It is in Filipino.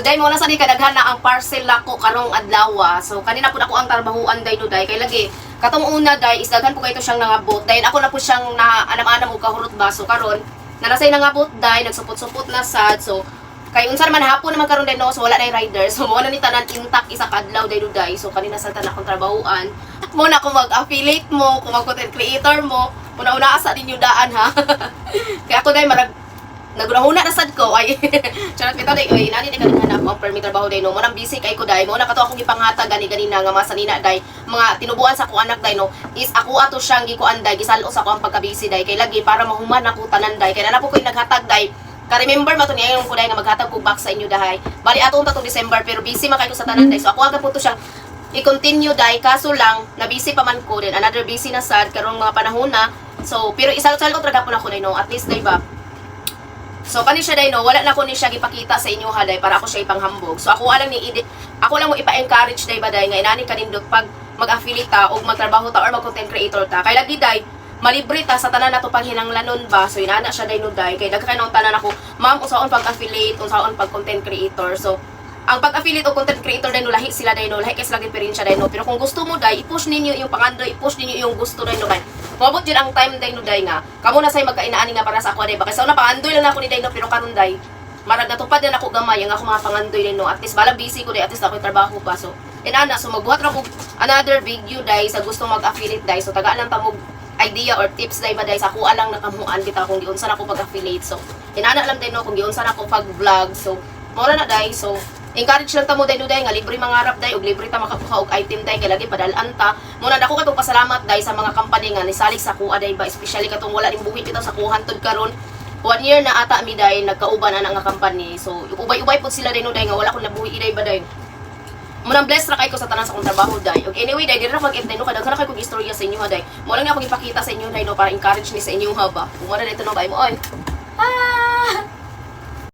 Day mo na sa di kadaghan na ang parcel nako karong adlaw. So kanina po ako ang trabahuan day no day kay lagi katong una day is daghan po kayto siyang nangabot. Day ako na po siyang na anam-anam og kahurot ba. So karon nanasay nangabot day nagsupot-supot na sad. So kay unsa man hapon naman karon day no so wala nay rider. So mo na ni tanan intact isa ka adlaw day no day. So kanina sa tanan akong trabahuan. Mo na kung mag-affiliate mo, kung mag-content creator mo, una-una asa ninyo daan ha. Kaya ako day marag nagunahuna na sad ko ay charot bitaw day ay nani kadaghan ako ang permit trabaho day no mo nang busy kay ko day mo na kato akong gipanghatag gani na nga masanina day mga tinubuan sa ko anak day no is ako ato siyang gikuan day gisalo sa ko ang pagka-busy day kay lagi para mahuman ako tanan day kay na po koy naghatag day ka-remember mo to niya yung ko day nga maghatag ko back sa inyo dahay bali atong tatong December pero busy man kay ko sa tanan day so ako aga po to siyang i-continue day kaso lang na busy pa man ko din another busy na sad karong mga panahon na so pero isal-sal ko traga po na ko day no at least day ba. So kani siya day no, wala na ko ni siya gipakita sa inyo ha day para ako siya ipanghambog. So ako lang ni edit, ako lang mo ipa-encourage day ba day nga inani kanindot pag mag-affiliate ta o magtrabaho ta or mag-content creator ta. Kay lagi day malibre ta sa tanan nato panghinanglanon ba. So inana siya day no day kay daghan nang tanan ako, ma'am unsaon pag-affiliate, unsaon pag-content creator. So ang pag-affiliate o content creator day no lahi sila day no, lahi kay sila diferensya day no. Pero kung gusto mo day, i-push ninyo yung pangandoy, i-push ninyo yung gusto day no kay. Mabot jud ang time day no day nga. Kamo na say magkainaani nga para sa ako day ba. Kasi una pangandoy lang ako ni day no pero karon day marag natupad na ako gamay ang ako mga pangandoy day no. At least balang busy ko day, at least ako trabaho pa. So inana so magbuhat ra ko another video day sa gusto mag-affiliate day. So tagaan lang ta mo idea or tips day ba day sa kuha lang nakamuan kita kung giunsa na ako mag-affiliate. So inana lang day no kung giunsa na ako pag-vlog. So mora na day so encourage lang ta mo day no day nga libre mangarap day ug libre ta makakuha og item day kay lagi padalan ta muna dako katong pasalamat day sa mga company nga nisalig sa kuha day ba especially katong wala ning buhi bitaw sa kuhan tud karon 1 year na ata mi day nagkauban ana nga company so ubay-ubay pud sila day no day nga wala ko nabuhi day ba day munang bless ra kay ko sa tanan sa akong trabaho day ug anyway day dira mag-end day no kadaghan kay kog istorya sa inyo ha day mo lang ako ipakita sa inyo day no para encourage ni sa inyo ha ba kung wala dito no bay mo oy. Hi.